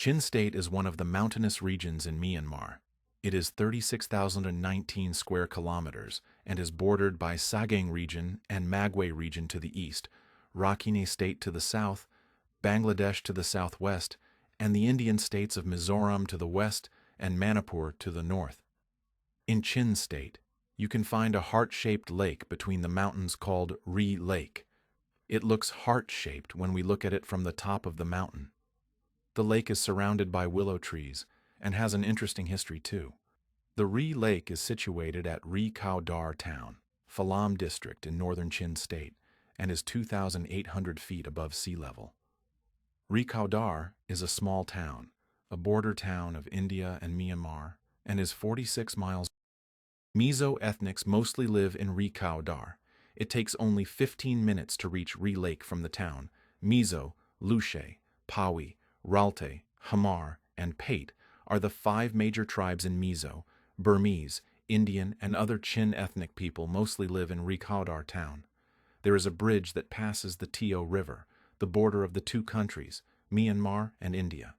Chin State is one of the mountainous regions in Myanmar. It is 36,019 square kilometers and is bordered by Sagaing region and Magway region to the east, Rakhine State to the south, Bangladesh to the southwest, and the Indian states of Mizoram to the west and Manipur to the north. In Chin State, you can find a heart-shaped lake between the mountains called Ri Lake. It looks heart-shaped when we look at it from the top of the mountain. The lake is surrounded by willow trees and has an interesting history too. The Ri Lake is situated at Ri Khao Dar town, Philh district in northern Chin State, and is 2,800 feet above sea level. Ri Khao Dar is a small town, a border town of India and Myanmar, and is 46 miles. Mizo ethnics mostly live in Ri Khao Dar. It takes only 15 minutes to reach Ri Lake from the town. Mizo, Lushe, Pawi, Ralte, Hamar, and Pate are the 5 major tribes in Mizo. Burmese, Indian, and other Chin ethnic people mostly live in Ri Khao Dar town. There is a bridge that passes the Tio River, the border of the 2 countries, Myanmar and India.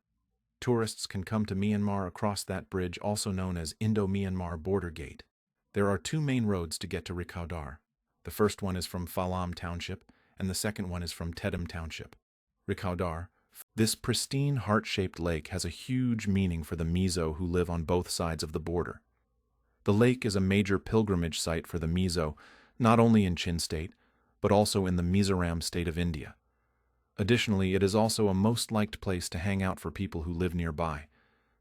Tourists can come to Myanmar across that bridge, also known as Indo-Myanmar Border Gate. There are 2 main roads to get to Ri Khao Dar. The first one is from Phalam Township, and the second one is from Tidil Township. Ri Khao Dar. This pristine heart-shaped lake has a huge meaning for the Mizo who live on both sides of the border. The lake is a major pilgrimage site for the Mizo, not only in Chin State, but also in the Mizoram state of India. Additionally, it is also a most liked place to hang out for people who live nearby.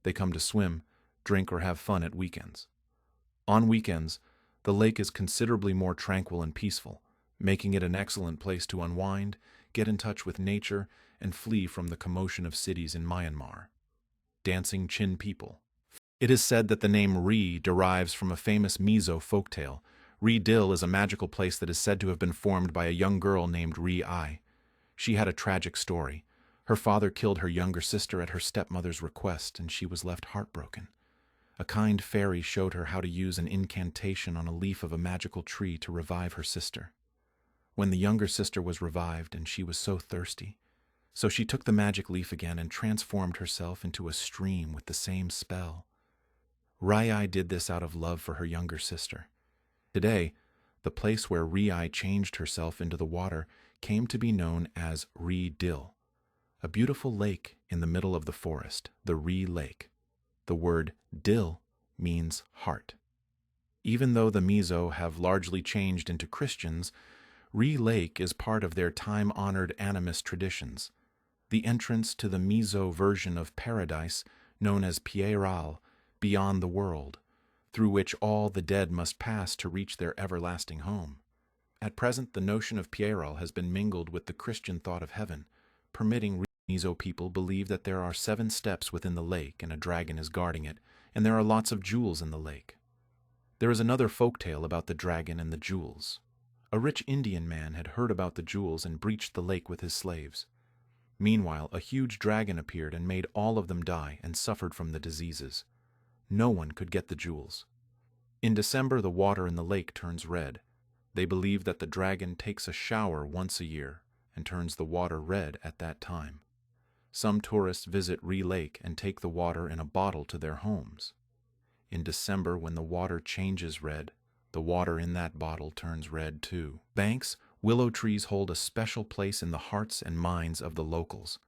They come to swim, drink, or have fun at weekends. On weekends, the lake is considerably more tranquil and peaceful, making it an excellent place to unwind, get in touch with nature, and flee from the commotion of cities in Myanmar. Dancing Chin people. It is said that the name Ri derives from a famous Mizo folktale. Ri Dil is a magical place that is said to have been formed by a young girl named Ri Ai. She had a tragic story. Her father killed her younger sister at her stepmother's request, and she was left heartbroken. A kind fairy showed her how to use an incantation on a leaf of a magical tree to revive her sister. When the younger sister was revived, and she was so thirsty, so she took the magic leaf again and transformed herself into a stream with the same spell. Rai did this out of love for her younger sister. Today, the place where Rai changed herself into the water came to be known as Ri Dil, a beautiful lake in the middle of the forest, the Ri Lake. The word Dil means heart. Even though the Mizo have largely changed into Christians, Ri Lake is part of their time-honored animist traditions. The entrance to the Mizo version of paradise, known as philh, beyond the world, through which all the dead must pass to reach their everlasting home. At present, the notion of philh has been mingled with the Christian thought of heaven, permitting Mizo people believe that there are 7 steps within the lake and a dragon is guarding it, and there are lots of jewels in the lake. There is another folktale about the dragon and the jewels. A rich Indian man had heard about the jewels and breached the lake with his slaves. Meanwhile, a huge dragon appeared and made all of them die and suffered from the diseases. No one could get the jewels. In December, the water in the lake turns red. They believe that the dragon takes a shower once a year and turns the water red at that time. Some tourists visit Ri Lake and take the water in a bottle to their homes. In December, when the water changes red, the water in that bottle turns red too. Banks, willow trees hold a special place in the hearts and minds of the locals.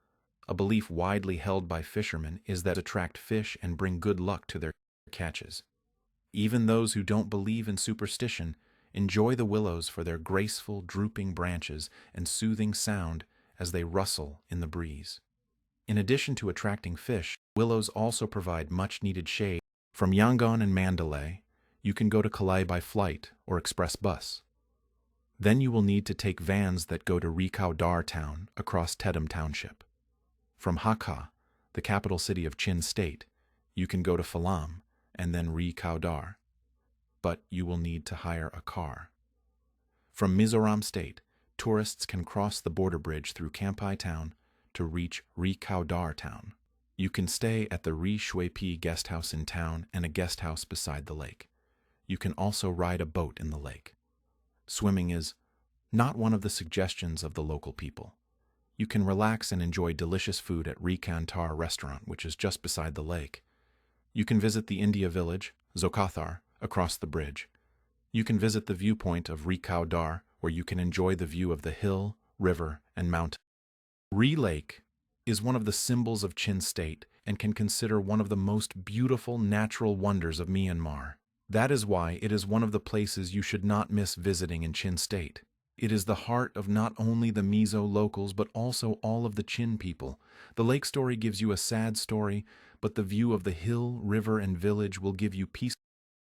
A belief widely held by fishermen is that attract fish and bring good luck to their catches. Even those who don't believe in superstition enjoy the willows for their graceful, drooping branches and soothing sound as they rustle in the breeze. In addition to attracting fish, willows also provide much-needed shade. From Yangon and Mandalay, you can go to Kalai by flight or express bus. Then you will need to take vans that go to Ri Khao Dar town across Tidil Township. From Hakka, the capital city of Chin State, you can go to Phalam and then Ri Khao Dar, but you will need to hire a car. From Mizoram State, tourists can cross the border bridge through Kampai town to reach Ri Khao Dar town. You can stay at the Ri Shui Pi guest house in town and a guest house beside the lake. You can also ride a boat in the lake. Swimming is not one of the suggestions of the local people. You can relax and enjoy delicious food at Rikan Tar restaurant, which is just beside the lake. You can visit the India village, Zokathar, across the bridge. You can visit the viewpoint of Rikau Dar, where you can enjoy the view of the hill, river, and mountain. Ri Lake is one of the symbols of Chin State and can consider one of the most beautiful natural wonders of Myanmar. That is why it is one of the places you should not miss visiting in Chin State. It is the heart of not only the Mizo locals but also all of the Chin people. The lake story gives you a sad story, but the view of the hill, river, and village will give you peace.